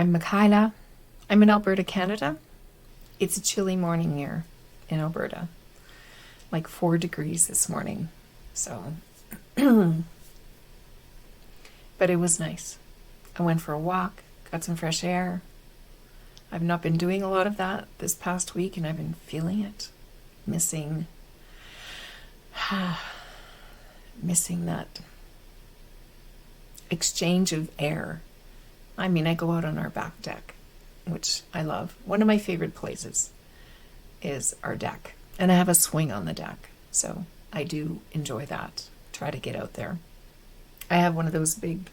I'm Mick-eye-la. I'm in Alberta, Canada. It's a chilly morning here in Alberta, like 4 degrees this morning. So, but it was nice. I went for a walk, got some fresh air. I've not been doing a lot of that this past week, and I've been feeling it. Missing that exchange of air. I mean, I go out on our back deck, which I love. One of my favorite places is our deck. And I have a swing on the deck, so I do enjoy that. Try to get out there. I have one of those big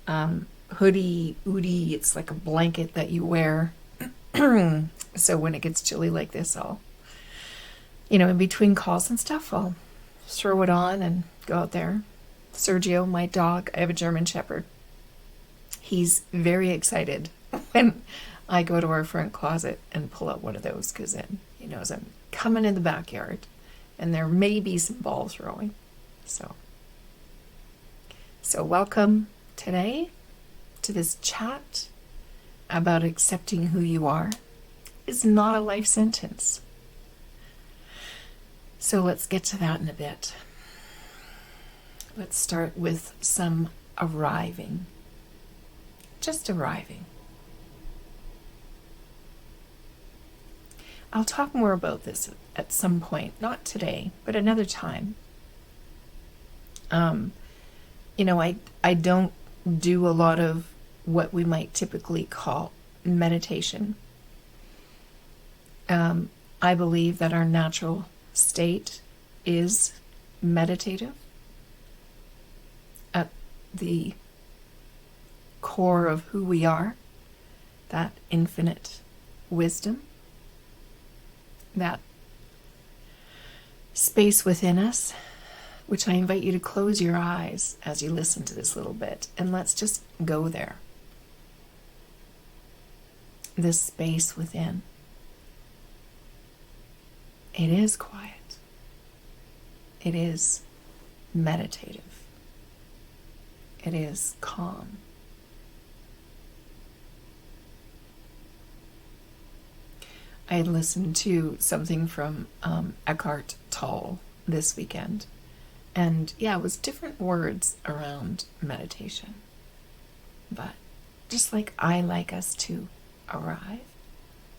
hoodie, it's like a blanket that you wear. So when it gets chilly like this, I'll, in between calls and stuff, I'll throw it on and go out there. Sergio, my dog, I have a German Shepherd. He's very excited when I go to our front closet and pull out one of those, because then he knows I'm coming in the backyard and there may be some ball throwing. So welcome today to this chat about accepting who you are. It's not a life sentence. So let's get to that in a bit. Let's start with some arriving. Just arriving. I'll talk more about this at some point, not today, but another time. I don't do a lot of what we might typically call meditation. I believe that our natural state is meditative. At the core of who we are, that infinite wisdom, that space within us, which I invite you to close your eyes as you listen to this little bit, and let's just go there. This space within. It is quiet. It is meditative. It is calm. I had listened to something from Eckhart Tolle this weekend. And yeah, it was different words around meditation. But just like I like us to arrive,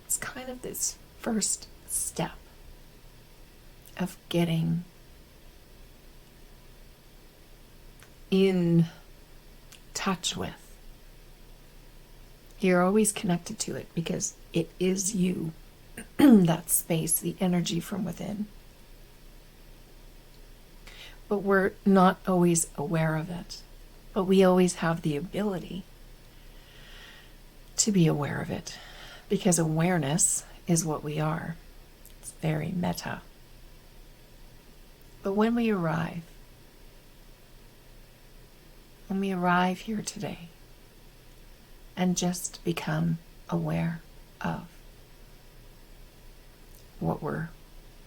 it's kind of this first step of getting in touch with. You're always connected to it because it is you. That space, the energy from within. But we're not always aware of it. But we always have the ability to be aware of it, because awareness is what we are. It's very meta. But when we arrive here today and just become aware of what we're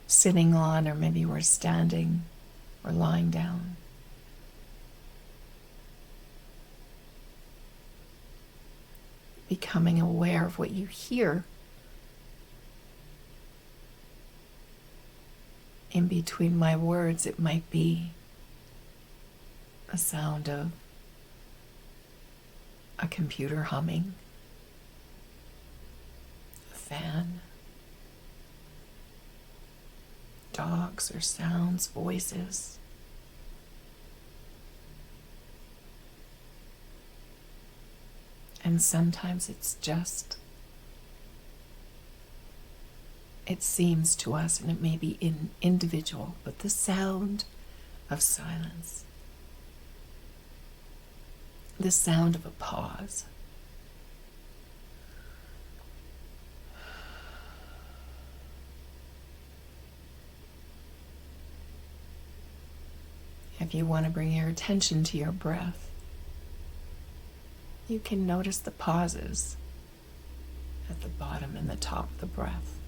sitting on, or maybe we're standing or lying down. Becoming aware of what you hear in between my words. It might be a sound of a computer humming, a fan, dogs or sounds, voices. And sometimes it's just, it seems to us, and it may be individual, but the sound of silence. The sound of a pause. If you want to bring your attention to your breath, you can notice the pauses at the bottom and the top of the breath.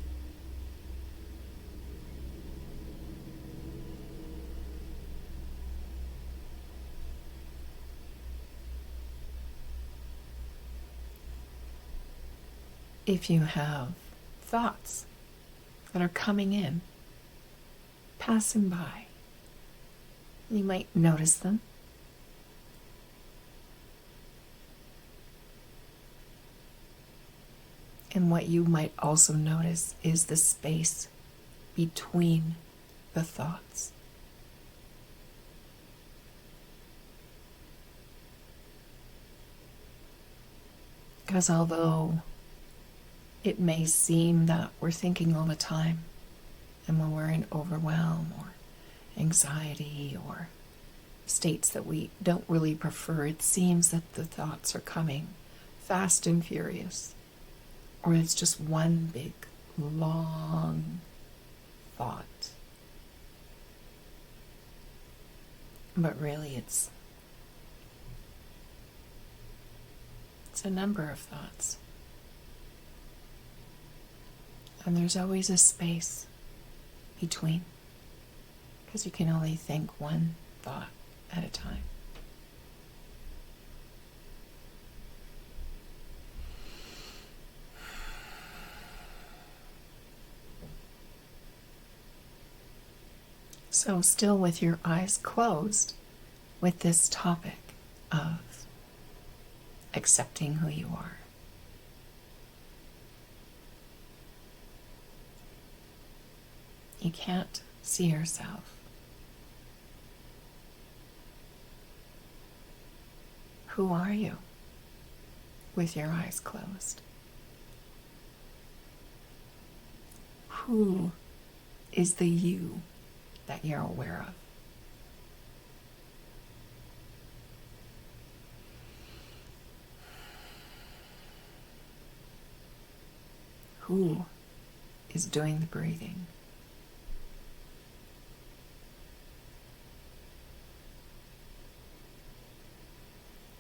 if you have thoughts that are coming in, passing by, you might notice them. And what you might also notice is the space between the thoughts. Because although it may seem that we're thinking all the time, and when we're in overwhelm or anxiety or states that we don't really prefer, it seems that the thoughts are coming fast and furious. Or it's just one big, long thought. But really it's a number of thoughts. And there's always a space between, because you can only think one thought at a time. So still with your eyes closed, with this topic of accepting who you are. You can't see yourself. Who are you with your eyes closed? Who is the you that you're aware of? Who is doing the breathing?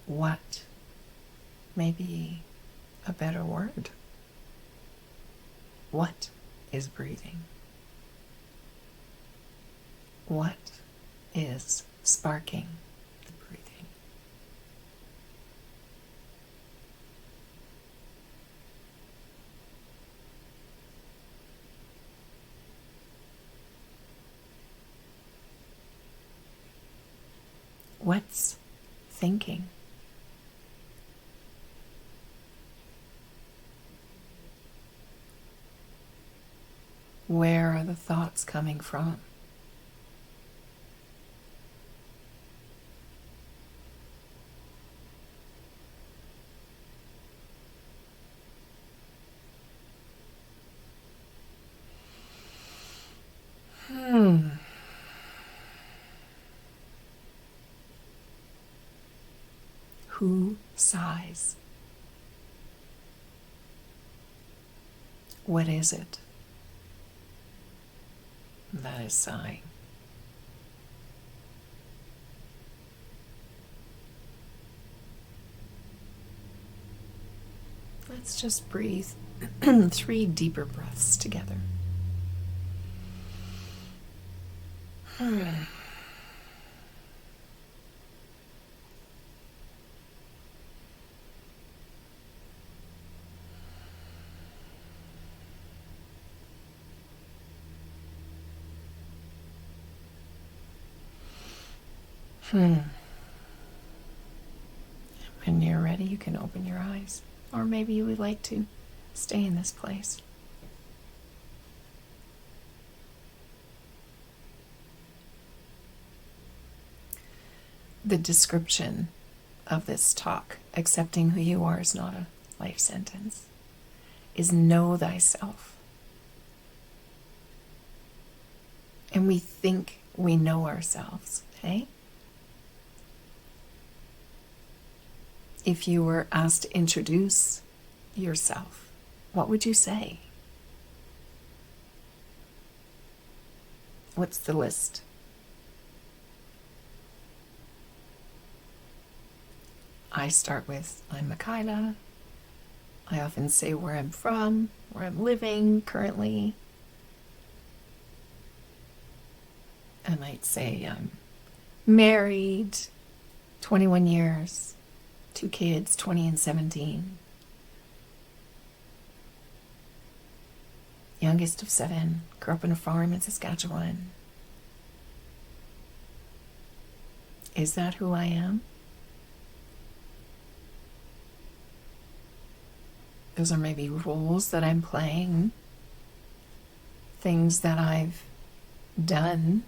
What may be a better word? What is breathing? What is sparking the breathing? What's thinking? Where are the thoughts coming from? Who sighs? What is it that is sighing? Let's just breathe 3 deeper breaths together. When you're ready, you can open your eyes. Or maybe you would like to stay in this place. The description of this talk, accepting who you are is not a life sentence, is know thyself. And we think we know ourselves, hey? If you were asked to introduce yourself, what would you say? What's the list? I start with, I'm Mick-eye-la. I often say where I'm from, where I'm living currently. I might say I'm married, 21 years, 2 kids, 20 and 17. youngest of 7, grew up on a farm in Saskatchewan. Is that who I am? Those are maybe roles that I'm playing, things that I've done,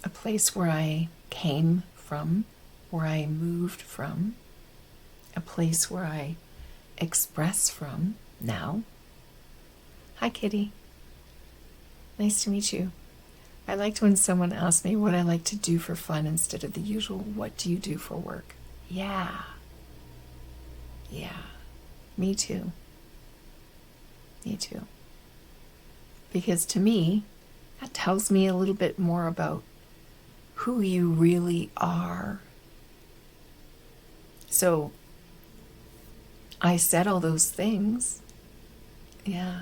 a place where I came from, where I moved from, a place where I express from now. Hi, Kitty. Nice to meet you. I liked when someone asked me what I like to do for fun instead of the usual, what do you do for work? Yeah. Me too. Because to me, that tells me a little bit more about who you really are. So I said all those things. Yeah.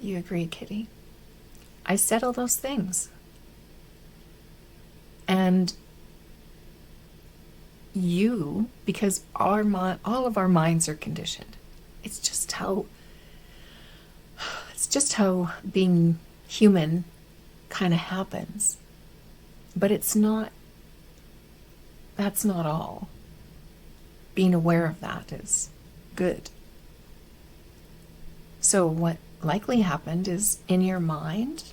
You agree, Kitty? I said all those things. And you, because all of our minds are conditioned. It's just how being human kind of happens. But that's not all. Being aware of that is good. So what likely happened is, in your mind,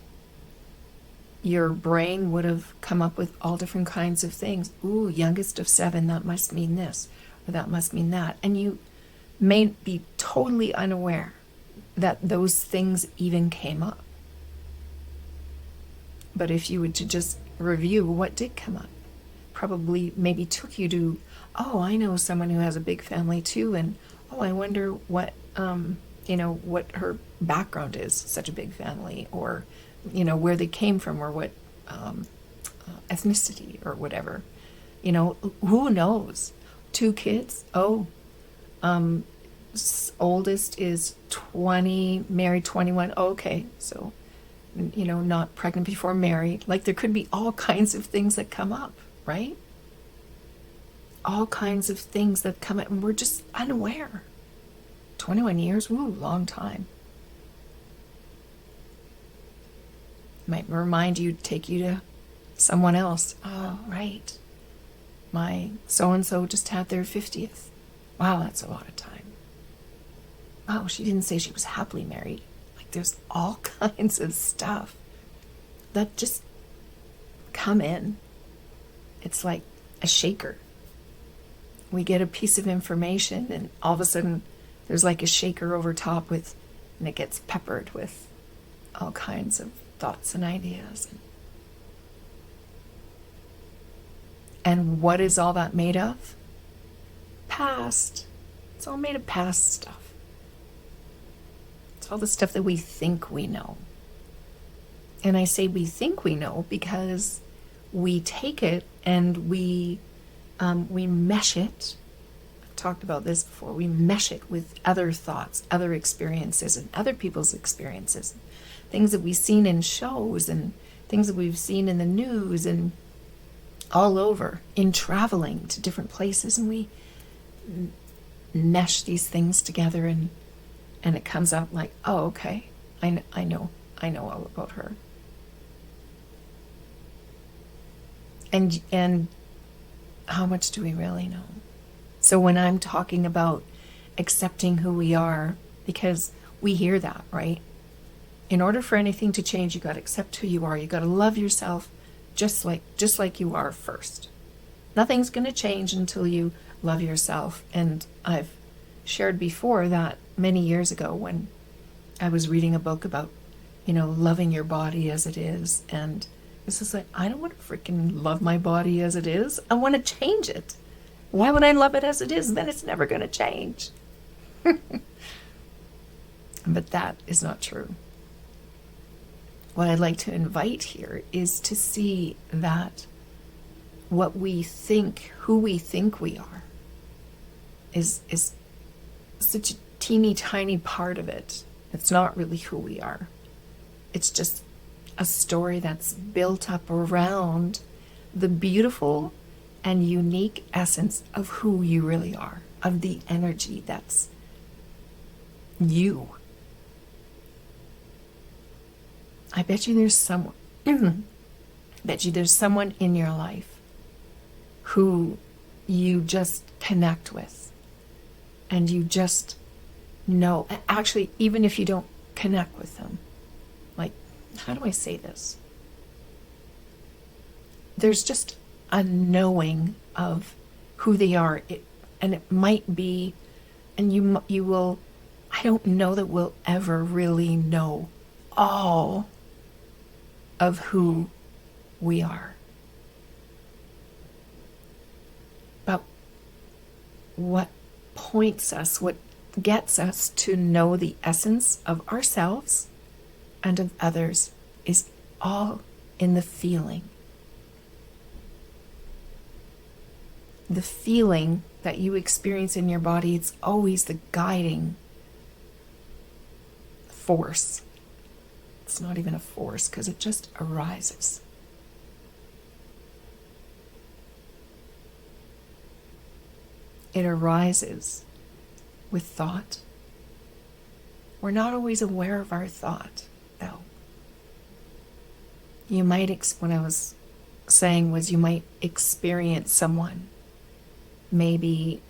your brain would have come up with all different kinds of things. Ooh, youngest of 7, that must mean this, or that must mean that. And you may be totally unaware that those things even came up. But if you were to just review what did come up, probably maybe took you to, oh, I know someone who has a big family too, and oh, I wonder what what her background is, such a big family, or where they came from, or what ethnicity, or whatever. Who knows? 2 kids. Oh, oldest is 20, married 21. Oh, okay, so not pregnant before married. Like, there could be all kinds of things that come up, right? All kinds of things that come up, and we're just unaware. 21 years, woo, long time. Might remind you, take you to someone else. Oh, right. My so-and-so just had their 50th. Wow, that's a lot of time. Wow, she didn't say she was happily married. Like, there's all kinds of stuff that just come in. It's like a shaker. We get a piece of information, and all of a sudden there's like a shaker over top and it gets peppered with all kinds of thoughts and ideas. And what is all that made of? Past. It's all made of past stuff. It's all the stuff that we think we know. And I say we think we know because we take it and we mesh it. I've talked about this before. We mesh it with other thoughts, other experiences, and other people's experiences. Things that we've seen in shows, and things that we've seen in the news, and all over, in traveling to different places. And we mesh these things together, and it comes out like, oh, okay, I know all about her. And how much do we really know? So when I'm talking about accepting who we are, because we hear that, right? In order for anything to change, you got to accept who you are. You got to love yourself just like you are first. Nothing's going to change until you love yourself. And I've shared before that many years ago when I was reading a book about, loving your body as it is. And this is like, I don't want to freaking love my body as it is. I want to change it. Why would I love it as it is? Then it's never going to change. But that is not true. What I'd like to invite here is to see that what we think, who we think we are, is such a teeny tiny part of it. It's not really who we are. It's just a story that's built up around the beautiful and unique essence of who you really are, of the energy that's you, I bet you there's someone, bet you there's someone in your life who you just connect with, and you just know, actually, even if you don't connect with them, like, how do I say this? There's just a knowing of who they are. And it might be, and you will, I don't know that we'll ever really know all of who we are. But what points us, what gets us to know the essence of ourselves and of others is all in the feeling. The feeling that you experience in your body, it's always the guiding force. It's not even a force because it just arises. It arises with thought. We're not always aware of our thought, though. You might, what I was saying was, you might experience someone. Maybe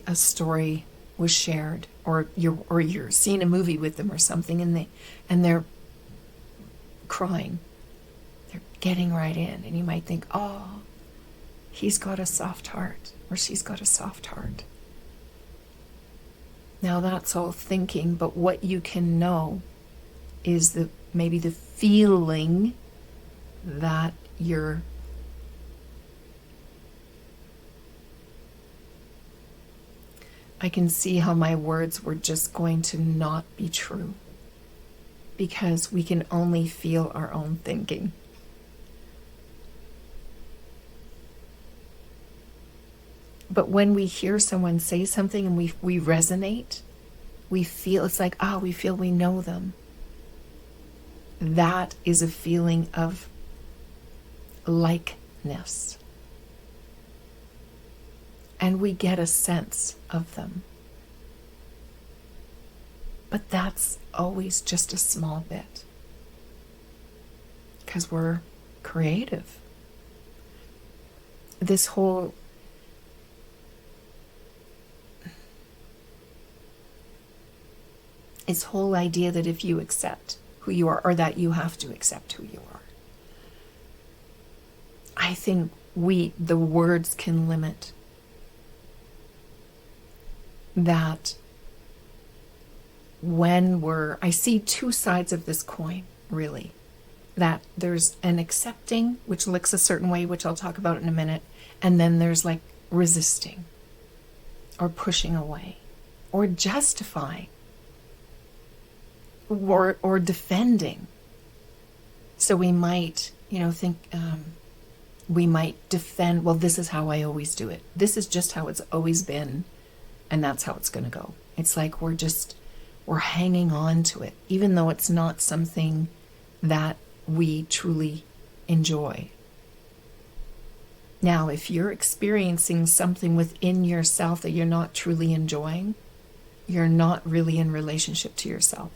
a story was shared, or you're seeing a movie with them or something, and they're crying. They're getting right in, and you might think, oh, he's got a soft heart, or she's got a soft heart. Now that's all thinking, but what you can know is maybe the feeling that you're I can see how my words were just going to not be true, because we can only feel our own thinking. But when we hear someone say something and we resonate, we feel, it's like, we feel we know them. That is a feeling of likeness. And we get a sense of them. But that's always just a small bit, because we're creative. This whole idea that if you accept who you are, or that you have to accept who you are, I think the words can limit that. I see two sides of this coin, really. That there's an accepting, which looks a certain way, which I'll talk about in a minute, and then there's like resisting, or pushing away, or justifying, or defending. So we might, think, we might defend, well, this is how I always do it. This is just how it's always been, and that's how it's going to go. It's like we're hanging on to it, even though it's not something that we truly enjoy. Now, if you're experiencing something within yourself that you're not truly enjoying, you're not really in relationship to yourself.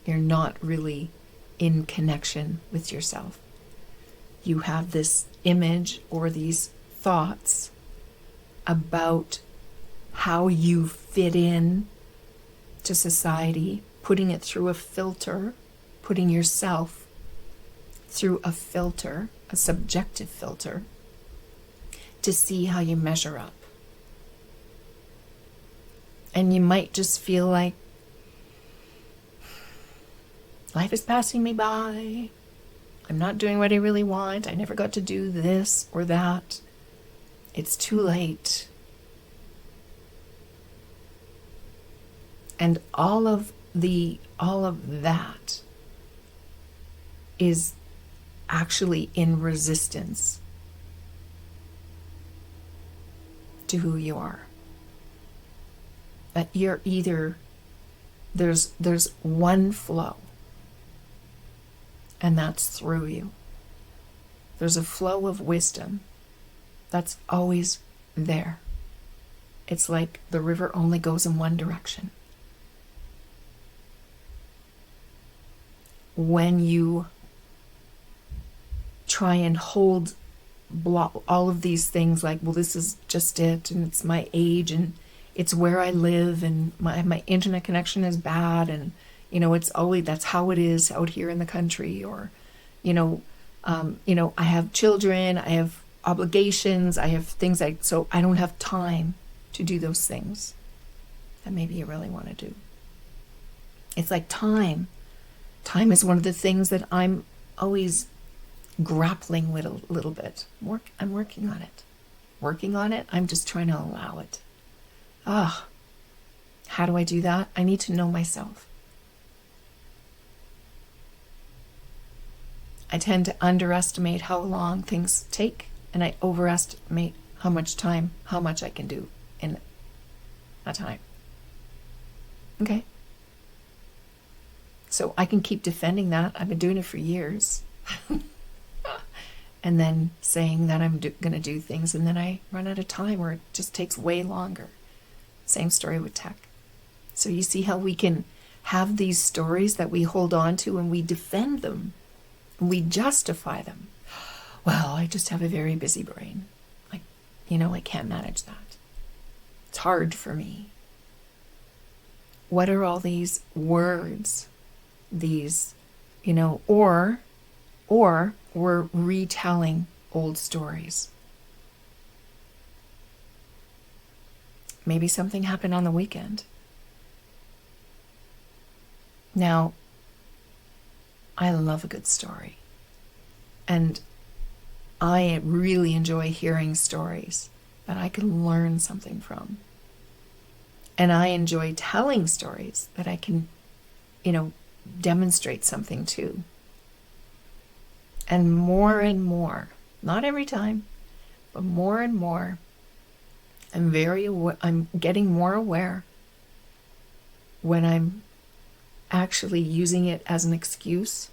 You're not really in connection with yourself. You have this image or these thoughts about how you fit in to society, putting it through a filter, putting yourself through a filter, a subjective filter, to see how you measure up. And you might just feel like life is passing me by. I'm not doing what I really want. I never got to do this or that. It's too late. And all of that is actually in resistance to who you are. That you're either, there's one flow, and that's through you. There's a flow of wisdom that's always there. It's like the river only goes in one direction. when you try and hold all of these things like, well, this is just it, and it's my age, and it's where I live, and my internet connection is bad, and it's always, that's how it is out here in the country, or I have children, I have obligations, I have things so I don't have time to do those things that maybe you really want to do. It's like time. Time is one of the things that I'm always grappling with a little bit. I'm working on it. Working on it, I'm just trying to allow it. How do I do that? I need to know myself. I tend to underestimate how long things take, and I overestimate how much I can do in a time. Okay? So I can keep defending that. I've been doing it for years. And then saying that I'm going to do things, and then I run out of time, or it just takes way longer. Same story with tech. So you see how we can have these stories that we hold on to, and we defend them, and we justify them. Well, I just have a very busy brain. I can't manage that. It's hard for me. What are all these words? These, or we're retelling old stories. Maybe something happened on the weekend. Now, I love a good story. And I really enjoy hearing stories that I can learn something from. And I enjoy telling stories that I can, demonstrate something to. And more, not every time, but more and more, I'm getting more aware when I'm actually using it as an excuse.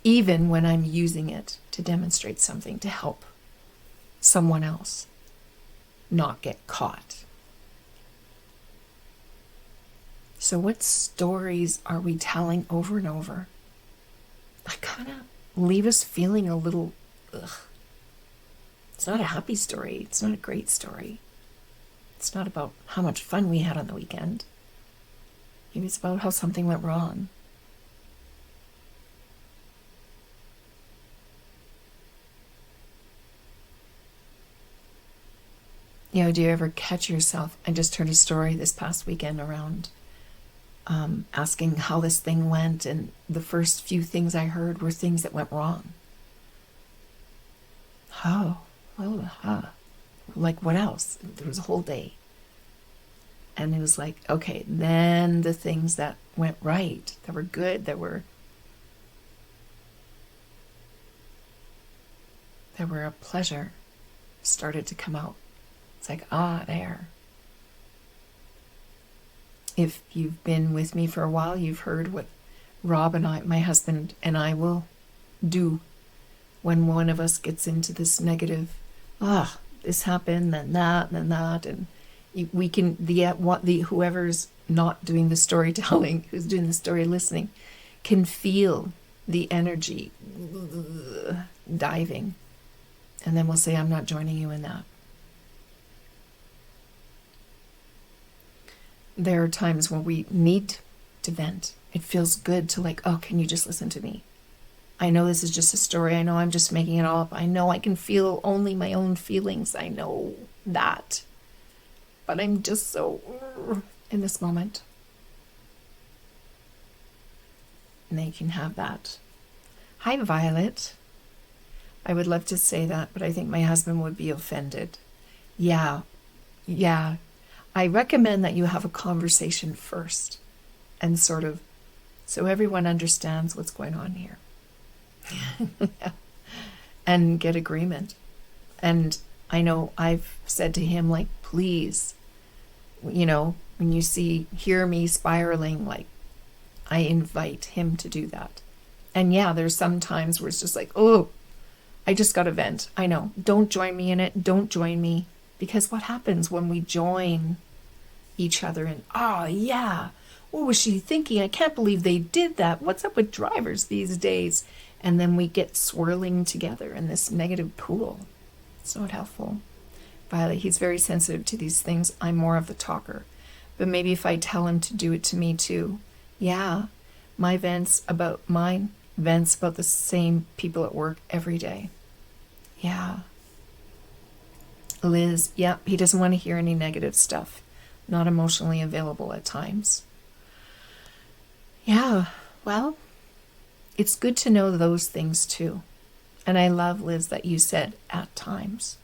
Even when I'm using it to demonstrate something to help someone else not get caught. So what stories are we telling over and over that kind of leave us feeling a little, It's not a happy story. It's not a great story. It's not about how much fun we had on the weekend. Maybe it's about how something went wrong. Do you ever catch yourself? I just heard a story this past weekend around asking how this thing went, and the first few things I heard were things that went wrong. Like what else? There was a whole day. And it was like, okay, then the things that went right, that were good, that were a pleasure, started to come out. It's like, there. If you've been with me for a while, you've heard what Rob and I, my husband and I, will do when one of us gets into this negative, this happened, then that, and we can, whoever's not doing the storytelling, who's doing the story listening, can feel the energy diving. And then we'll say, I'm not joining you in that. There are times when we need to vent. It feels good to can you just listen to me? I know this is just a story. I know I'm just making it all up. I know I can feel only my own feelings. I know that. But I'm just so in this moment. And they can have that. Hi, Violet. I would love to say that, but I think my husband would be offended. Yeah. I recommend that you have a conversation first and sort of, so everyone understands what's going on here. And get agreement. And I know I've said to him, please, when you hear me spiraling, I invite him to do that. And there's some times where it's just I just got to vent. I know. Don't join me in it. Don't join me. Because what happens when we join each other in, what was she thinking? I can't believe they did that. What's up with drivers these days? And then we get swirling together in this negative pool. It's not helpful. Violet, he's very sensitive to these things. I'm more of the talker. But maybe if I tell him to do it to me too. Yeah, my vents about the same people at work every day. Yeah. Liz, yeah, he doesn't want to hear any negative stuff. Not emotionally available at times. Yeah, well, it's good to know those things too. And I love, Liz, that you said at times.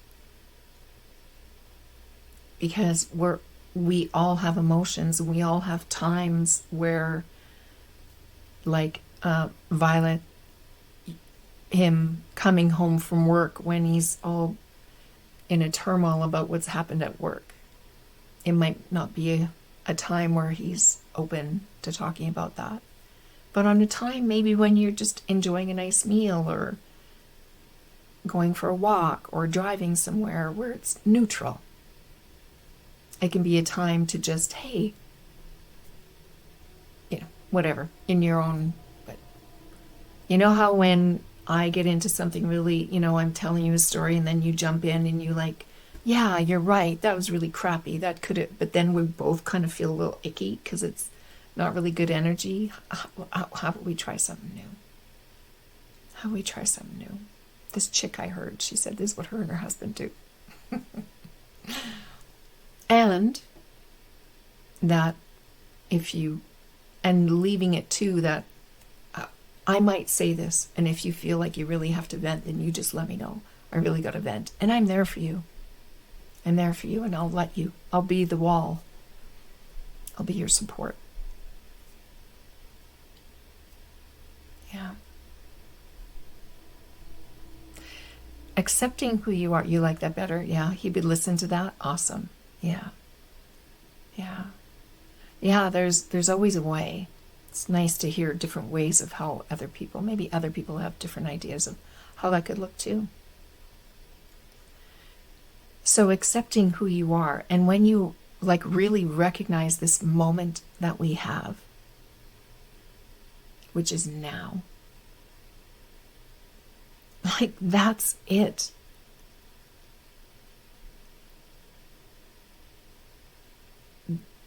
Because we all have emotions, and we all have times where, like Violet, him coming home from work when he's all in a turmoil about what's happened at work. It might not be a time where he's open to talking about that. But on a time maybe when you're just enjoying a nice meal or going for a walk or driving somewhere where it's neutral. It can be a time to just, hey, whatever, in your own, but you know how when I get into something really, I'm telling you a story and then you jump in and you like, yeah, you're right, that was really crappy, that could have, but then we both kind of feel a little icky because it's not really good energy. How about we try something new? How about we try something new? This chick I heard, she said this is what her and her husband do. And that and leaving it too, that I might say this, and if you feel like you really have to vent, then you just let me know. I really got to vent. And I'm there for you. I'm there for you, and I'll be the wall. I'll be your support. Yeah. Accepting who you are. You like that better? Yeah. He would listen to that? Awesome. Yeah. Yeah. Yeah, there's always a way. It's nice to hear different ways of how maybe other people have different ideas of how that could look too. So accepting who you are, and when you really recognize this moment that we have, which is now, that's it.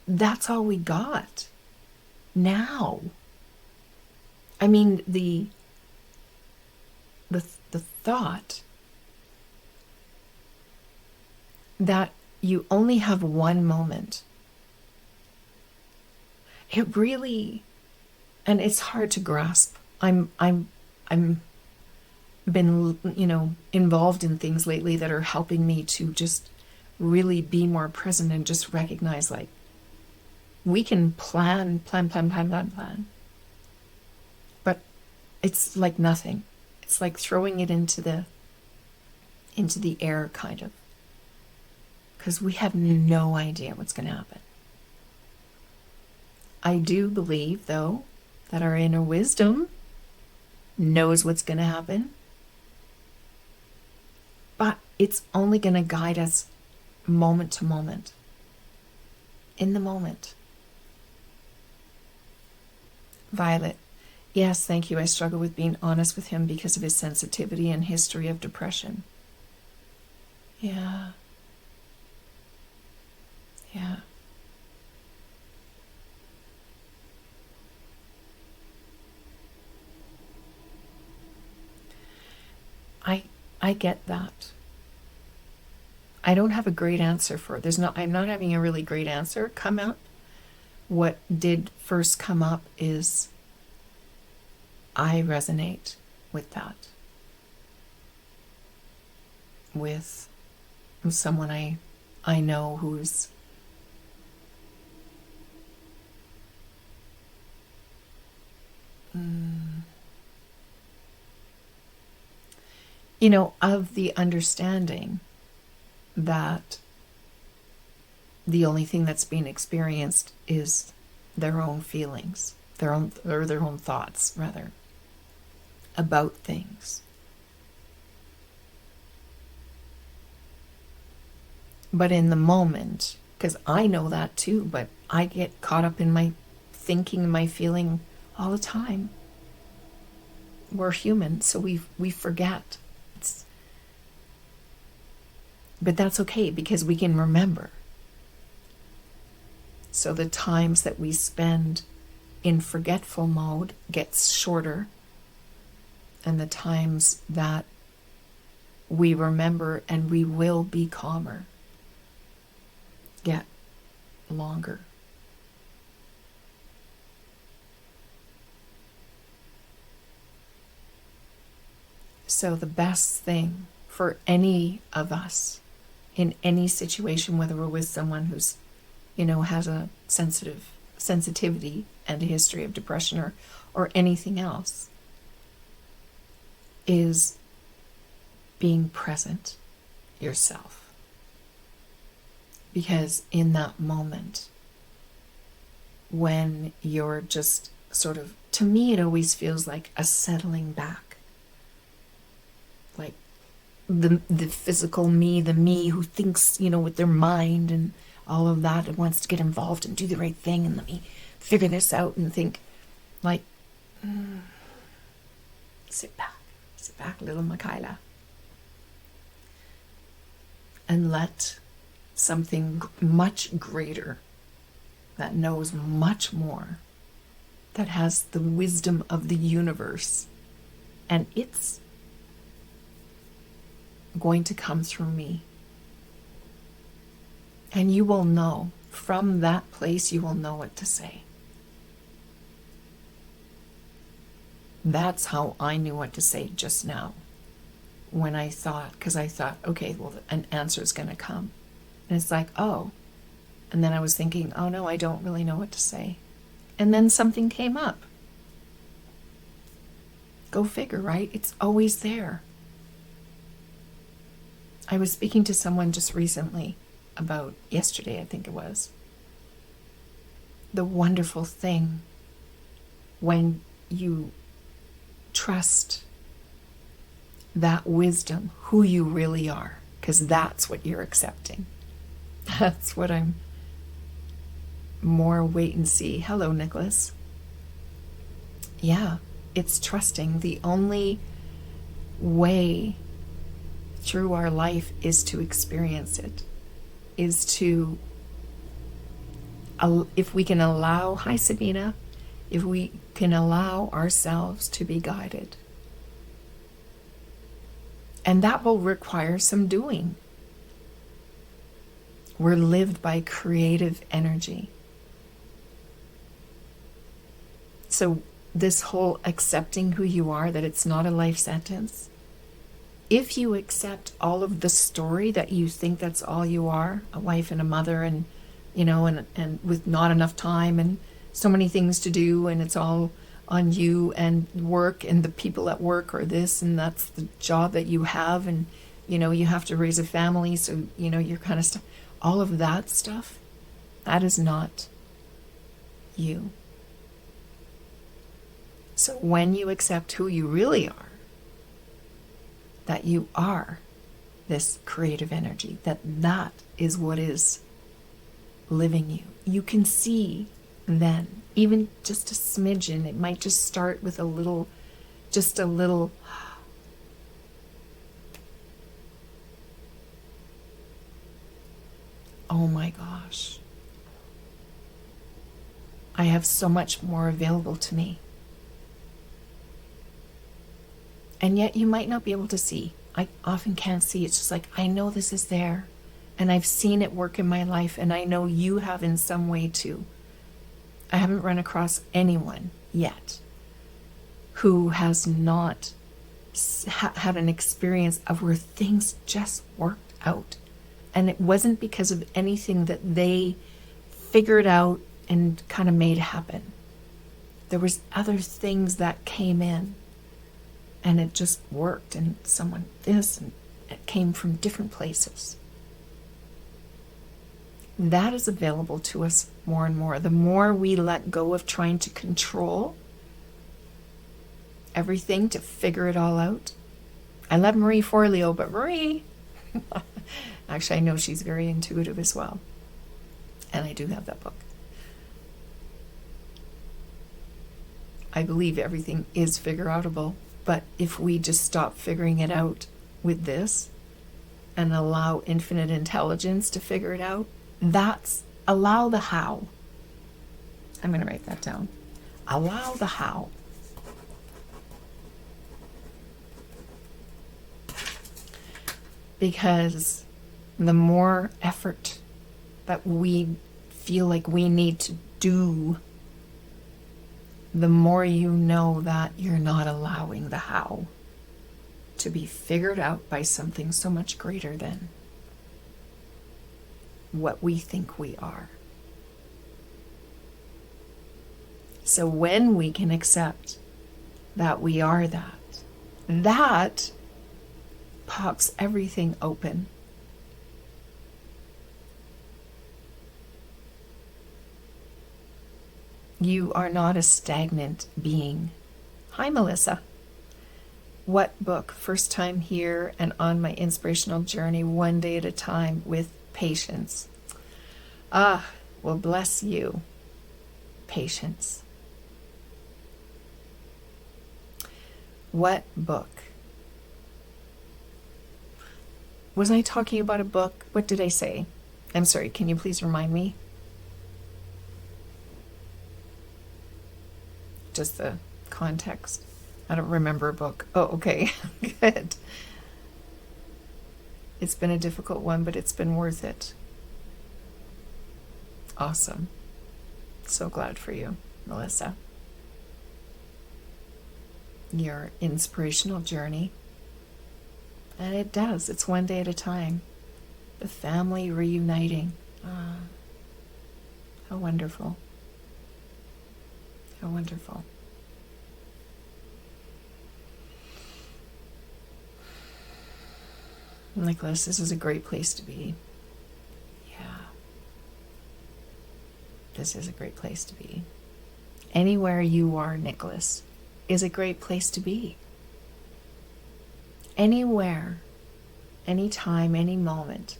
That's all we got now. I mean, the thought that you only have one moment, it really, and it's hard to grasp. I'm been involved in things lately that are helping me to just really be more present and just recognize we can plan, but it's like nothing. It's like throwing it into the air, kind of, because we have no idea what's going to happen. I do believe, though, that our inner wisdom knows what's going to happen, but it's only going to guide us moment to moment, in the moment. Violet, yes, thank you. I struggle with being honest with him because of his sensitivity and history of depression. Yeah. Yeah. I get that. I don't have a great answer for it. I'm not having a really great answer come out. What did first come up is I resonate with that. With someone I know who's of the understanding that the only thing that's being experienced is their own feelings, their own thoughts, rather, about things. But in the moment, because I know that too, but I get caught up in my thinking, am I feeling all the time? We're human, so we forget. But that's okay, because we can remember. So the times that we spend in forgetful mode gets shorter, and the times that we remember and we will be calmer get longer. So the best thing for any of us in any situation, whether we're with someone who's, has a sensitivity and a history of depression or anything else, is being present yourself. Because in that moment, when you're just sort of, to me, it always feels like a settling back. Like the physical me, the me who thinks, with their mind and all of that, and wants to get involved and do the right thing and let me figure this out and think, like, sit back, little Mick-eye-la. And let something much greater, that knows much more, that has the wisdom of the universe, and it's going to come through me. And you will know, from that place, you will know what to say. That's how I knew what to say just now. When I thought, because I thought, okay, well, an answer is going to come. And it's like, oh. And then I was thinking, oh no, I don't really know what to say. And then something came up. Go figure, right? It's always there. I was speaking to someone just recently about, yesterday I think it was, the wonderful thing when you trust that wisdom, who you really are, because that's what you're accepting. That's what I'm more wait and see. Hello, Nicholas. Yeah, it's trusting. The only way through our life is to experience it, is to, if we can allow, hi Sabina, if we can allow ourselves to be guided. And that will require some doing. We're lived by creative energy. So this whole accepting who you are, that it's not a life sentence, if you accept all of the story that you think that's all you are, a wife and a mother, and and with not enough time and so many things to do, and it's all on you and work and the people at work or this, and that's the job that you have, and you have to raise a family, so you're kind of stuff, all of that stuff, that is not you. So when you accept who you really are, that you are this creative energy, that is what is living you, you can see then, even just a smidgen, it might just start with just a little, oh my gosh, I have so much more available to me. And yet you might not be able to see. I often can't see. It's just like, I know this is there, and I've seen it work in my life, and I know you have in some way too. I haven't run across anyone yet who has not had an experience of where things just worked out. And it wasn't because of anything that they figured out and kind of made happen. There was other things that came in, and it just worked, and someone this, and it came from different places. That is available to us more and more. The more we let go of trying to control everything, to figure it all out. I love Marie Forleo, but Marie, actually I know she's very intuitive as well. And I do have that book. I believe everything is figure outable. But if we just stop figuring it out with this and allow infinite intelligence to figure it out, that's allow the how. I'm going to write that down. Allow the how. Because the more effort that we feel like we need to do, the more you know that you're not allowing the how to be figured out by something so much greater than what we think we are. So when we can accept that we are that, that pops everything open. You are not a stagnant being. Hi, Melissa. What book? First time here and on my inspirational journey, one day at a time with patience. Ah, well, bless you. Patience. What book? Was I talking about a book? What did I say? I'm sorry, can you please remind me? Just the context. I don't remember a book. Oh, okay. Good. It's been a difficult one, but it's been worth it. Awesome. So glad for you, Melissa. Your inspirational journey. And it does. It's one day at a time. The family reuniting. Ah, how wonderful. How wonderful. Nicholas, this is a great place to be. Yeah. This is a great place to be. Anywhere you are, Nicholas, is a great place to be. Anywhere, anytime, any moment,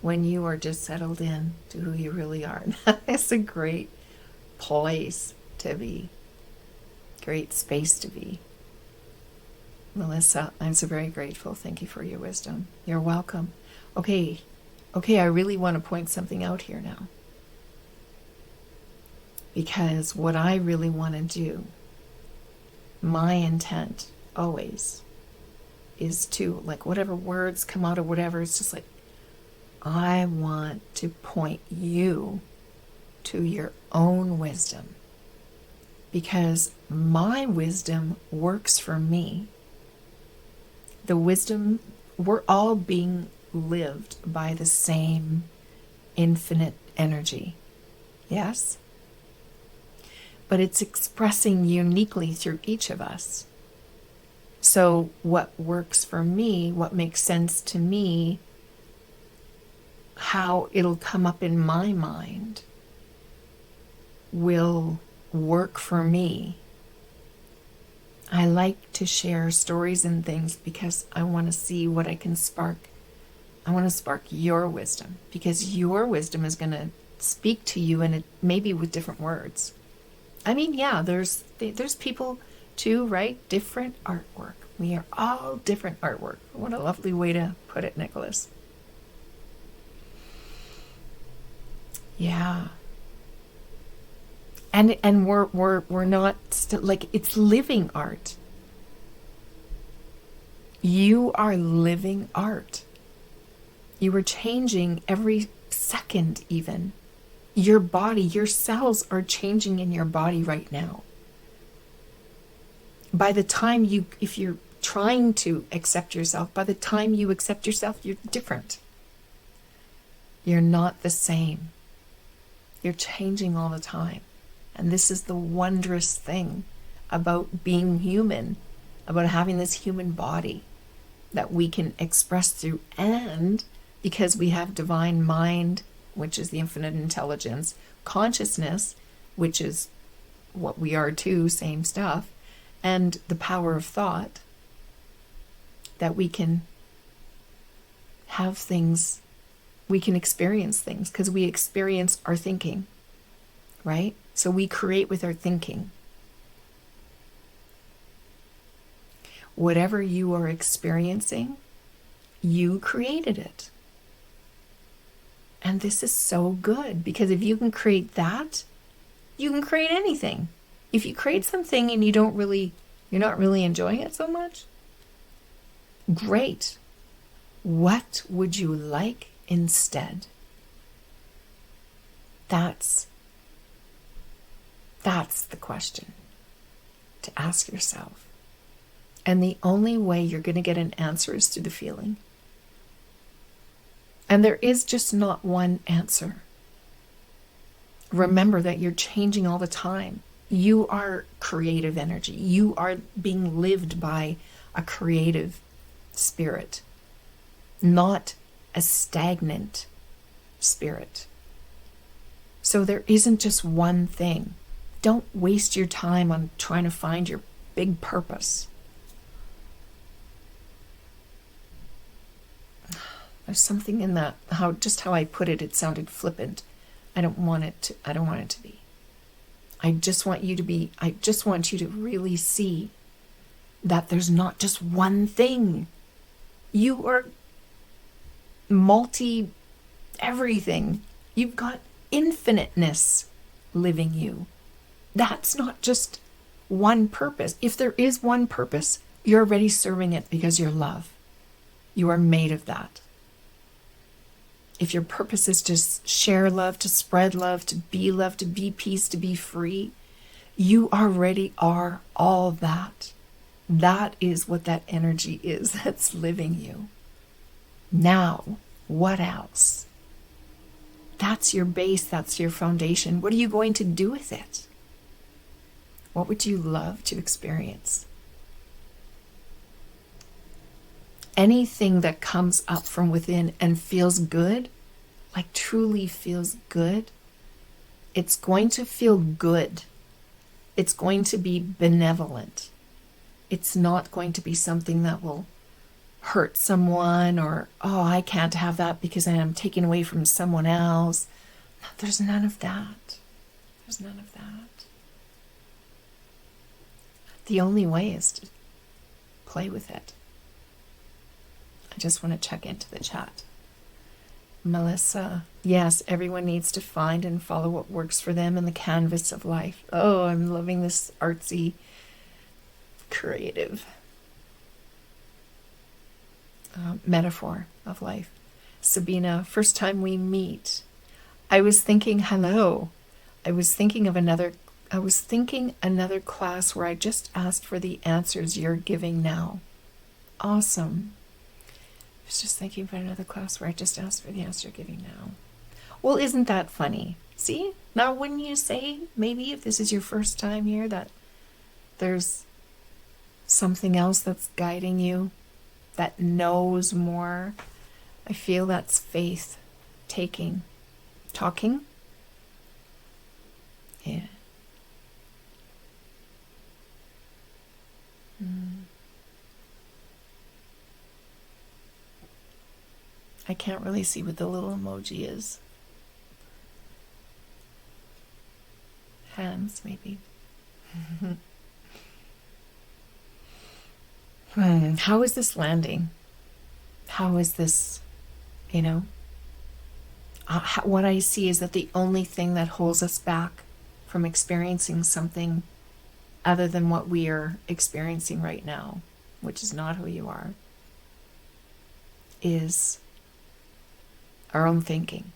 when you are just settled in to who you really are. It's a great place to be. Great space to be. Melissa, I'm so very grateful. Thank you for your wisdom. You're welcome. Okay, I really want to point something out here now. Because what I really want to do, my intent always is to, like, whatever words come out or whatever, it's just like, I want to point you to your own wisdom. Because my wisdom works for me. The wisdom, we're all being lived by the same infinite energy. Yes? But it's expressing uniquely through each of us. So what works for me, what makes sense to me, how it'll come up in my mind will work for me. I like to share stories and things because I want to see what I can spark. I want to spark your wisdom because your wisdom is going to speak to you, and it maybe with different words. I mean, yeah, there's people too, right? Different artwork. We are all different artwork. What a lovely way to put it, Nicholas. Yeah. And we're not like, it's living art. You are living art. You are changing every second even. Your body, your cells are changing in your body right now. By the time if you're trying to accept yourself, by the time you accept yourself, you're different. You're not the same. You're changing all the time. And this is the wondrous thing about being human, about having this human body that we can express through. And because we have divine mind, which is the infinite intelligence, consciousness, which is what we are too, same stuff, and the power of thought, that we can have things, we can experience things, because we experience our thinking, right? So we create with our thinking. whatever you are experiencing, you created it. And this is so good, because if you can create that, you can create anything. If you create something and you're not really enjoying it so much, great. What would you like instead? That's the question to ask yourself. And the only way you're going to get an answer is through the feeling. And there is just not one answer. Remember that you're changing all the time. You are creative energy. You are being lived by a creative spirit, not a stagnant spirit. So there isn't just one thing. Don't waste your time on trying to find your big purpose. There's something in that, how I put it, it sounded flippant. I don't want it to be. I just want you to really see that there's not just one thing. You are multi everything. You've got infiniteness living you. That's not just one purpose. If there is one purpose, you're already serving it because you're love. You are made of that. If your purpose is to share love, to spread love, to be peace, to be free, you already are all that. That is what that energy is that's living you. Now, what else? That's your base, that's your foundation. What are you going to do with it? What would you love to experience? Anything that comes up from within and feels good, like truly feels good, it's going to feel good. It's going to be benevolent. It's not going to be something that will hurt someone or, oh, I can't have that because I am taken away from someone else. No, there's none of that. There's none of that. The only way is to play with it. I just want to check into the chat. Melissa, yes, everyone needs to find and follow what works for them in the canvas of life. Oh, I'm loving this artsy, creative metaphor of life. Sabina, first time we meet. I was thinking, hello. I was thinking another class where I just asked for the answers you're giving now. Awesome. I was just thinking about another class where I just asked for the answer you're giving now. Well, isn't that funny? See? Now, wouldn't you say, maybe if this is your first time here, that there's something else that's guiding you, that knows more? I feel that's faith talking. Yeah. I can't really see what the little emoji is. Hands, maybe. How is this landing? How is this, what I see is that the only thing that holds us back from experiencing something other than what we are experiencing right now, which is not who you are, is our own thinking.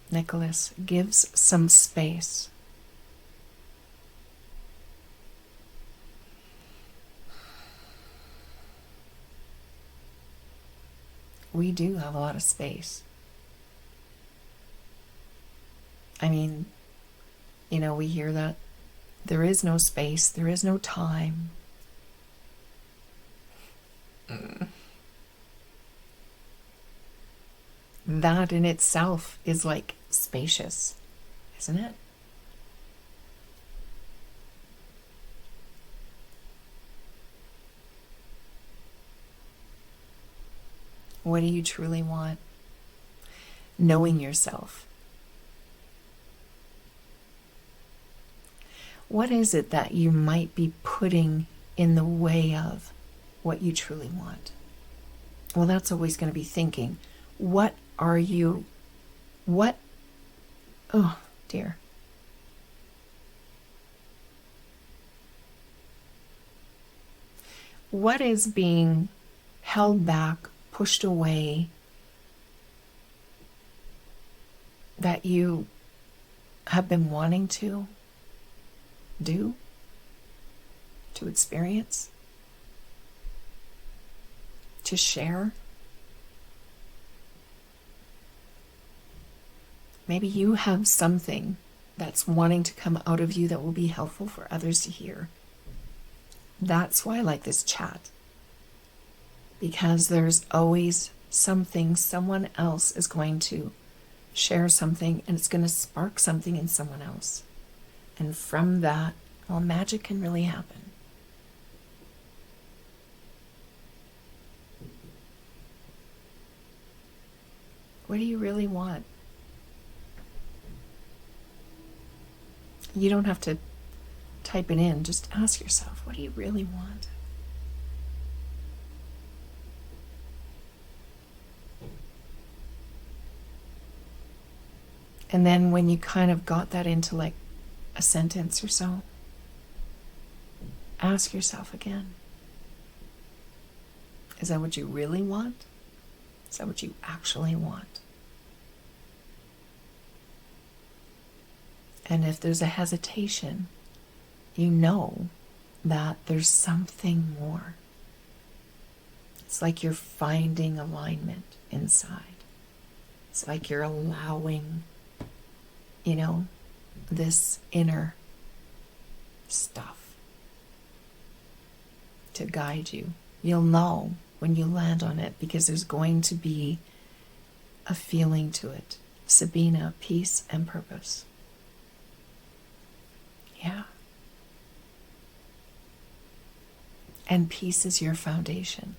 Nicholas gives some space. We do have a lot of space. I mean, we hear that there is no space, there is no time. That in itself is like spacious, isn't it? What do you truly want? Knowing yourself. What is it that you might be putting in the way of what you truly want? Well, that's always going to be thinking. What are you, what, oh dear. What is being held back, pushed away, that you have been wanting to do, to experience, to share? Maybe you have something that's wanting to come out of you that will be helpful for others to hear. That's why I like this chat, because there's always something someone else is going to share something, and it's going to spark something in someone else. And from that, well, magic can really happen. What do you really want? You don't have to type it in. Just ask yourself, what do you really want? And then when you kind of got that into like a sentence or so, ask yourself again, is that what you really want? Is that what you actually want? And if there's a hesitation, you know that there's something more. It's like you're finding alignment inside. It's like you're allowing, this inner stuff to guide you. You'll know when you land on it, because there's going to be a feeling to it. Sabina, peace and purpose. Yeah. And peace is your foundation.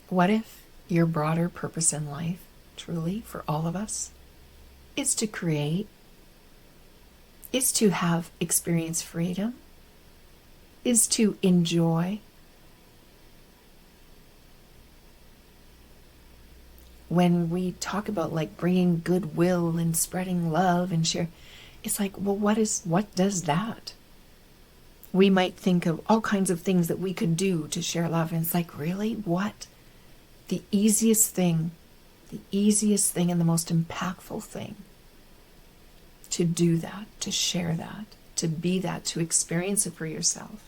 What if your broader purpose in life, truly, for all of us, is to create, is to have experience freedom, is to enjoy? When we talk about like bringing goodwill and spreading love and share, it's like, well, what does that? We might think of all kinds of things that we could do to share love, and it's like, really? What? The easiest thing and the most impactful thing to do that, to share that, to be that, to experience it for yourself,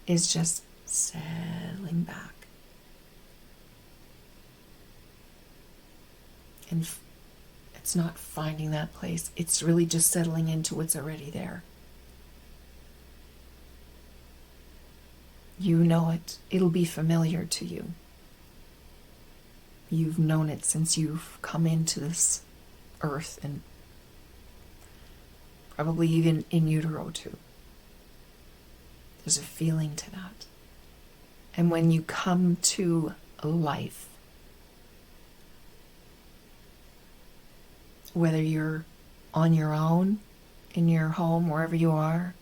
is just settling back. And it's not finding that place. It's really just settling into what's already there. You know it. It'll be familiar to you. You've known it since you've come into this earth, and probably even in utero too. There's a feeling to that. And when you come to life, whether you're on your own, in your home, wherever you are,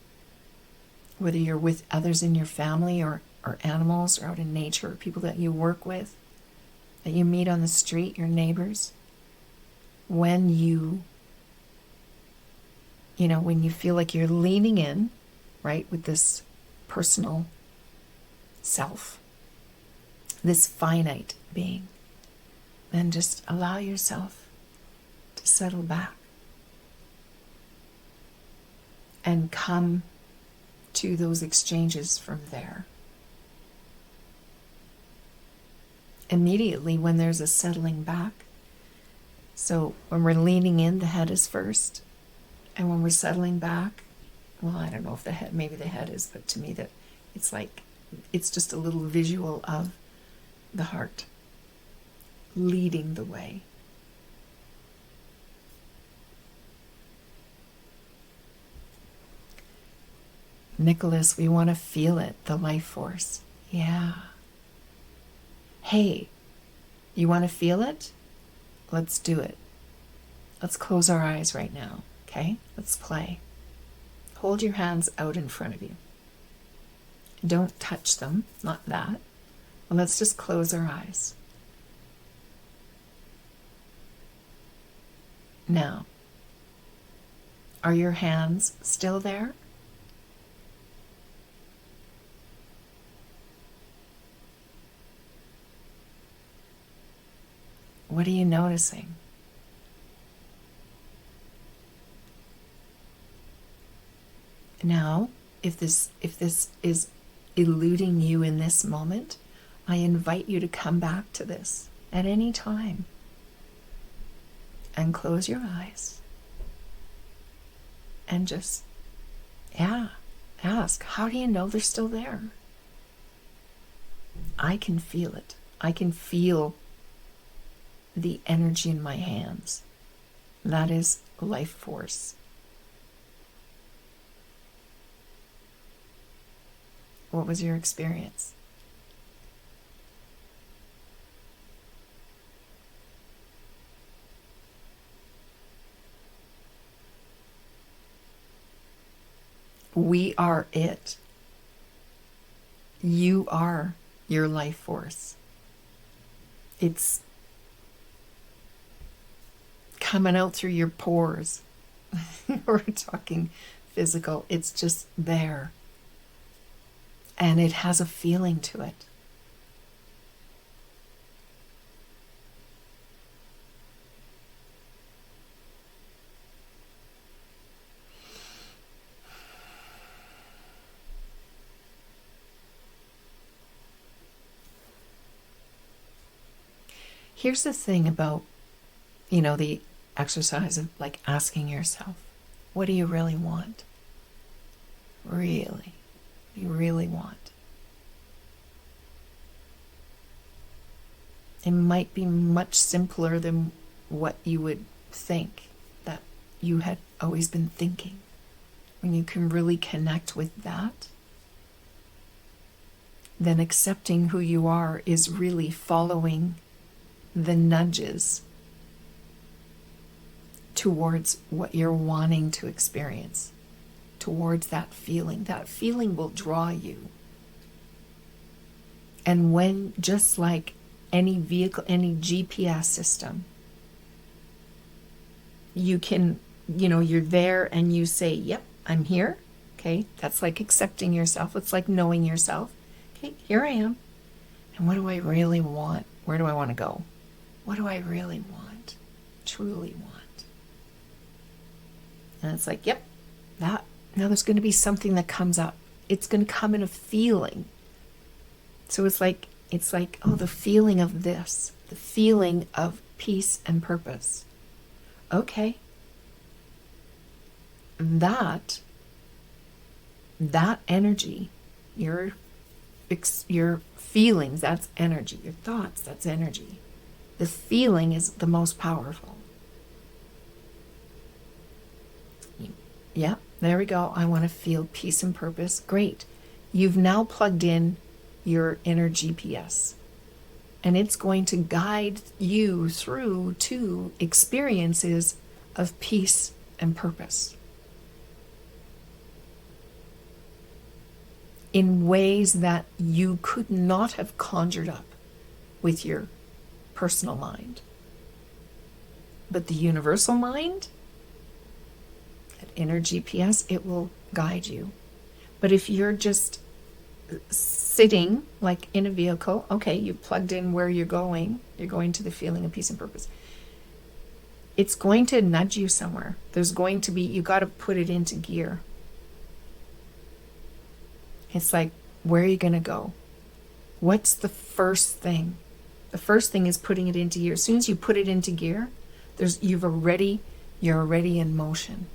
whether you're with others in your family or animals or out in nature, or people that you work with, that you meet on the street, your neighbors, when you feel like you're leaning in, right, with this personal self, this finite being, then just allow yourself to settle back and come to those exchanges from there. Immediately when there's a settling back, so when we're leaning in, the head is first, and when we're settling back, well, I don't know if the head, maybe the head is, but to me that it's just a little visual of the heart leading the way. Nicholas, we want to feel it, the life force. Yeah. Hey, you want to feel it? Let's do it. Let's close our eyes right now, okay? Let's play. Hold your hands out in front of you. Don't touch them, not that. Well, let's just close our eyes. Now, are your hands still there? What are you noticing? Now, if this is eluding you in this moment, I invite you to come back to this at any time and close your eyes and just, ask, how do you know they're still there? I can feel it. I can feel the energy in my hands. That is life force. What was your experience? We are it. You are your life force. It's coming out through your pores. We're talking physical. It's just there. And it has a feeling to it. Here's the thing about, the exercise of like asking yourself, what do you really want? Really? You really want? It might be much simpler than what you would think that you had always been thinking. When you can really connect with that, then accepting who you are is really following the nudges towards what you're wanting to experience, towards that feeling. That feeling will draw you. And when, just like any vehicle, any GPS system, you can, you're there and you say, yep, I'm here. Okay, that's like accepting yourself. It's like knowing yourself. Okay, here I am. And what do I really want? Where do I want to go? What do I really want? Truly want? And it's like, yep, that. Now there's going to be something that comes up. It's going to come in a feeling. So it's like, oh, the feeling of this, the feeling of peace and purpose. Okay. That energy, your feelings, that's energy. Your thoughts, that's energy. The feeling is the most powerful. Yeah, there we go. I want to feel peace and purpose. Great. You've now plugged in your inner GPS. And it's going to guide you through to experiences of peace and purpose. In ways that you could not have conjured up with your personal mind. But the universal mind, that inner GPS, it will guide you. But if you're just sitting like in a vehicle, okay, you plugged in where you're going to the feeling of peace and purpose. It's going to nudge you somewhere. There's going to be, you got to put it into gear. It's like, where are you going to go? What's the first thing? The first thing is putting it into gear. As soon as you put it into gear, you're already in motion.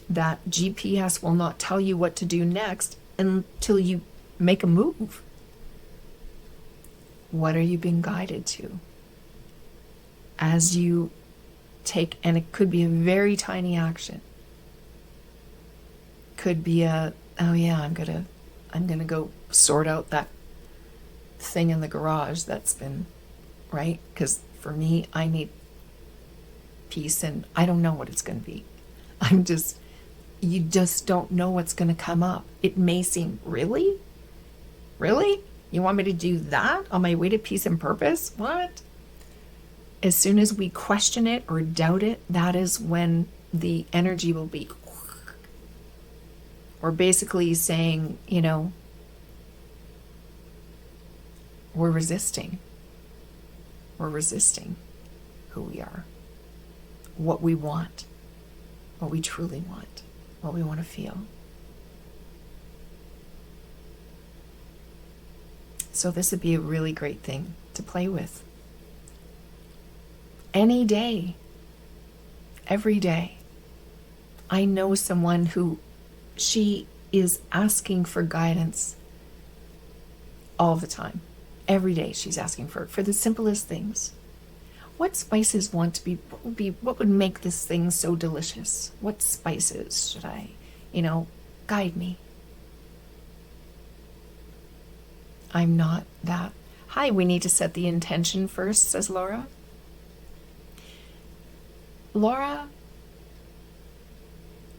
That GPS will not tell you what to do next until you make a move. What are you being guided to? As you take, and it could be a very tiny action. Could be I'm gonna go sort out that thing in the garage that's been, right? Because For me, I need peace, and I don't know what it's going to be. You just don't know what's going to come up. It may seem, really? Really? You want me to do that on my way to peace and purpose? What? As soon as we question it or doubt it, that is when the energy will be, or basically saying, we're resisting. We're resisting who we are, what we want, what we truly want, what we want to feel. So this would be a really great thing to play with. Any day, every day. I know someone who she is asking for guidance all the time. Every day she's asking for the simplest things. What spices what would make this thing so delicious? What spices should I, guide me? I'm not that. Hi, we need to set the intention first, says Laura. Laura,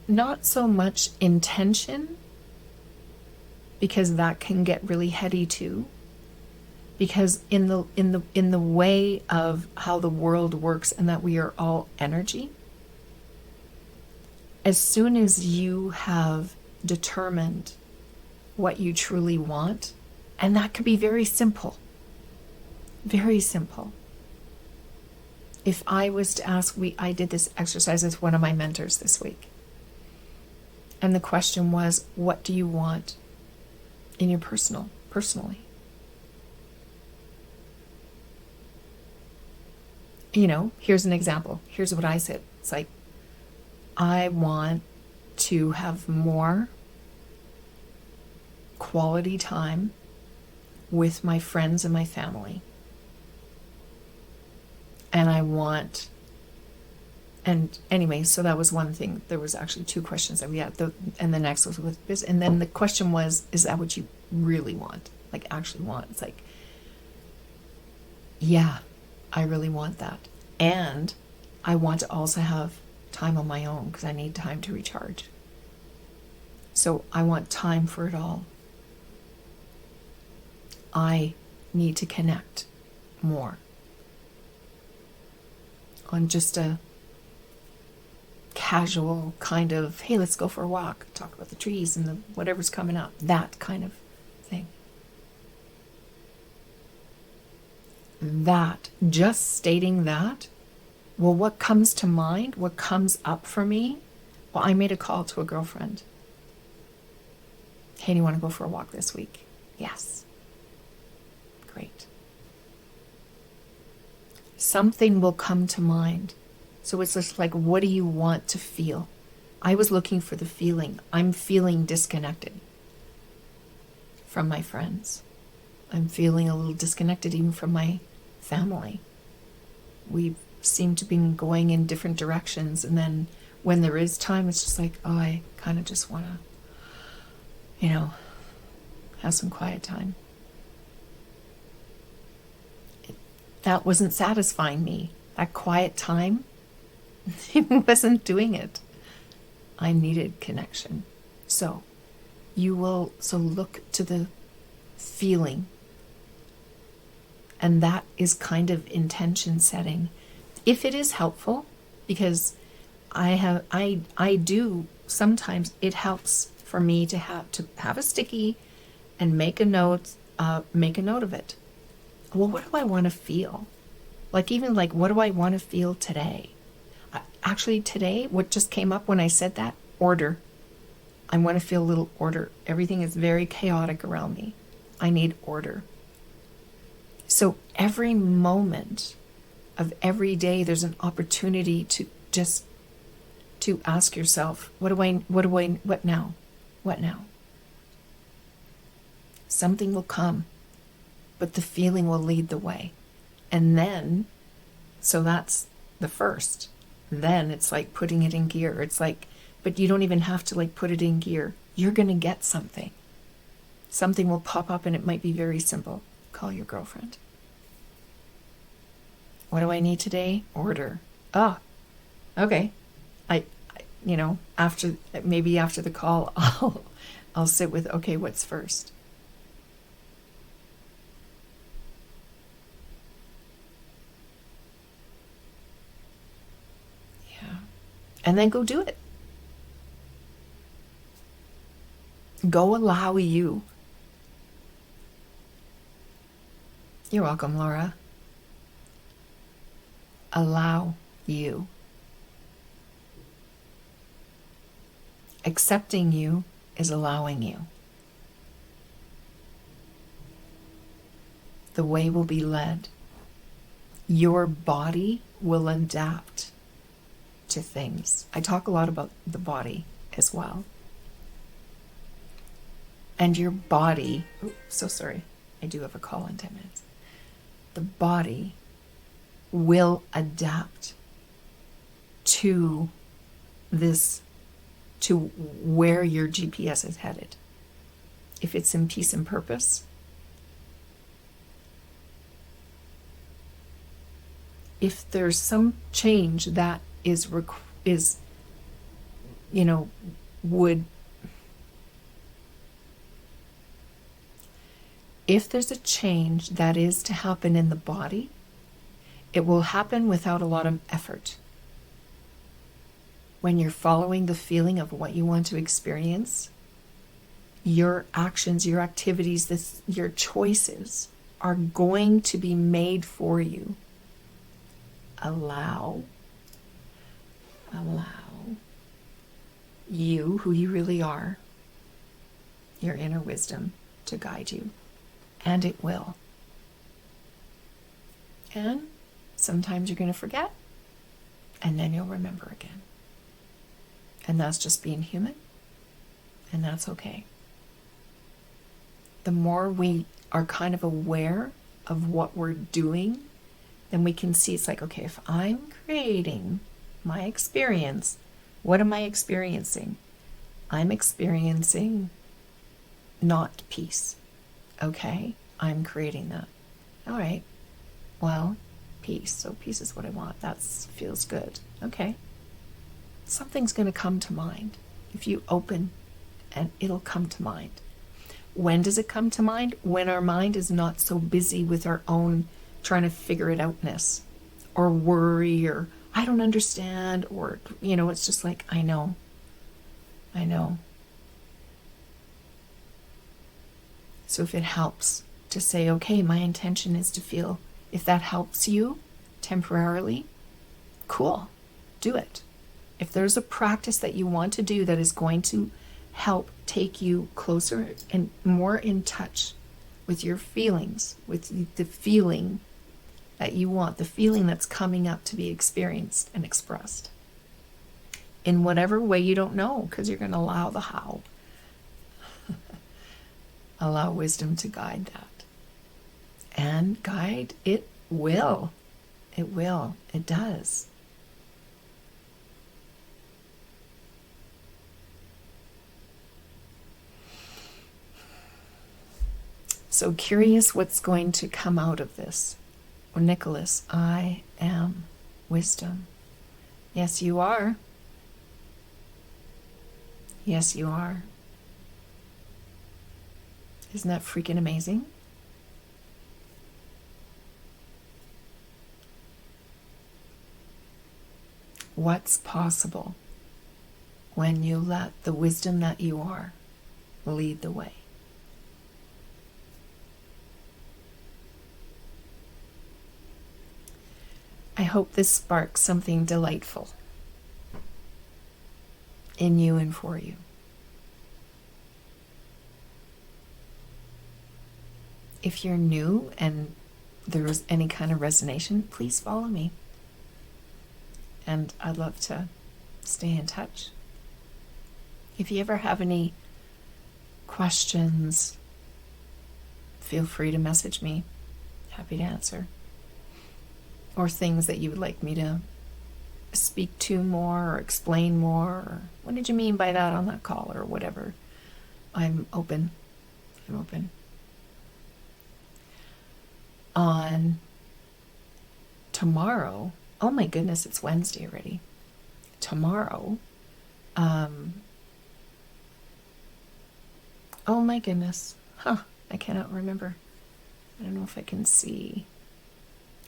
not so much intention, because that can get really heady too. Because in the way of how the world works, and that we are all energy, as soon as you have determined what you truly want, and that could be very simple. Very simple. If I was to ask, I did this exercise with one of my mentors this week. And the question was, what do you want in your personally? Here's an example. Here's what I said. It's like, I want to have more quality time with my friends and my family. And anyway, so that was one thing. There was actually two questions that we had. And the next was with business. And then the question was, is that what you really want? Like, actually want? It's like, yeah, I really want that. And I want to also have time on my own, because I need time to recharge. So I want time for it all. I need to connect more on just a casual kind of, hey, let's go for a walk, talk about the trees and whatever's coming up, that kind of thing. That, just stating that, well, what comes to mind, what comes up for me? Well, I made a call to a girlfriend. Hey, do you want to go for a walk this week? Yes. Great. Something will come to mind. So it's just like, what do you want to feel? I was looking for the feeling. I'm feeling disconnected from my friends. I'm feeling a little disconnected even from my family. We seem to be going in different directions. And then when there is time, it's just like, oh, I kind of just want to, have some quiet time. That wasn't satisfying me. That quiet time, it wasn't doing it. I needed connection. So look to the feeling. And that is kind of intention setting. If it is helpful, because I do sometimes, it helps for me to have a sticky and make a note of it. Well, what do I want to feel? What do I want to feel today? Actually, today, what just came up when I said that? Order. I want to feel a little order. Everything is very chaotic around me. I need order. So every moment of every day, there's an opportunity to ask yourself, what now? What now? Something will come, but the feeling will lead the way. And then, so that's the first. Then it's like putting it in gear. It's like, but you don't even have to put it in gear. You're going to get something. Something will pop up, and it might be very simple. Call your girlfriend. What do I need today? Order. Oh, okay. After the call, I'll sit with, okay, what's first? Yeah. And then go do it. Go allow you. You're welcome, Laura. Allow you. Accepting you is allowing you. The way will be led. Your body will adapt to things. I talk a lot about the body as well. And your body, so sorry, I do have a call in 10 minutes. The body will adapt to this, to where your GPS is headed. If it's in peace and purpose, if there's some change that if there's a change that is to happen in the body, it will happen without a lot of effort. When you're following the feeling of what you want to experience, your actions, your activities, your choices are going to be made for you. Allow you, who you really are, your inner wisdom, to guide you. And it will. And sometimes you're going to forget, and then you'll remember again. And that's just being human, and that's okay. The more we are kind of aware of what we're doing, then we can see it's like, okay, if I'm creating my experience, what am I experiencing? I'm experiencing not peace. Okay, I'm creating that. All right, well, peace. So peace is what I want. That feels good. Okay. Something's going to come to mind. If you open, and it'll come to mind. When does it come to mind? When our mind is not so busy with our own trying to figure it outness, or worry, or I don't understand, or, it's just like, I know. So if it helps to say, okay, my intention is to feel, if that helps you temporarily, cool, do it. If there's a practice that you want to do that is going to help take you closer and more in touch with your feelings, with the feeling that you want, the feeling that's coming up to be experienced and expressed, in whatever way you don't know, because you're going to allow the how. Allow wisdom to guide that. And guide, it will. It will. It does. So curious what's going to come out of this. Well, Nicholas, I am wisdom. Yes, you are. Yes, you are. Isn't that freaking amazing? What's possible when you let the wisdom that you are lead the way? I hope this sparks something delightful in you and for you. If you're new and there was any kind of resonation, please follow me. And I'd love to stay in touch. If you ever have any questions, feel free to message me. Happy to answer. Or things that you would like me to speak to more or explain more, or what did you mean by that on that call, or whatever. I'm open. On tomorrow, oh my goodness, it's Wednesday already. Tomorrow, oh my goodness. I cannot remember. I don't know if I can see.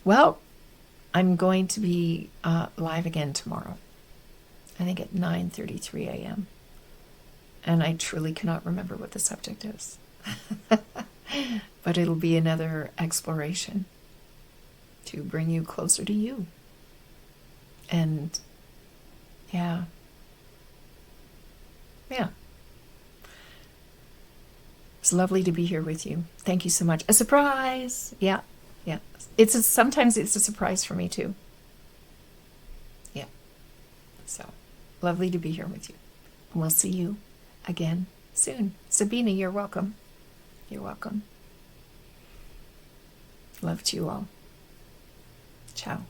Well, I'm going to be live again tomorrow. I think at 9:33 a.m. And I truly cannot remember what the subject is. But it'll be another exploration to bring you closer to you. And yeah. It's lovely to be here with you. Thank you so much. A surprise. Yeah. Sometimes it's a surprise for me too. Yeah. So lovely to be here with you. And we'll see you again soon. Sabina, you're welcome. You're welcome. Love to you all. Ciao.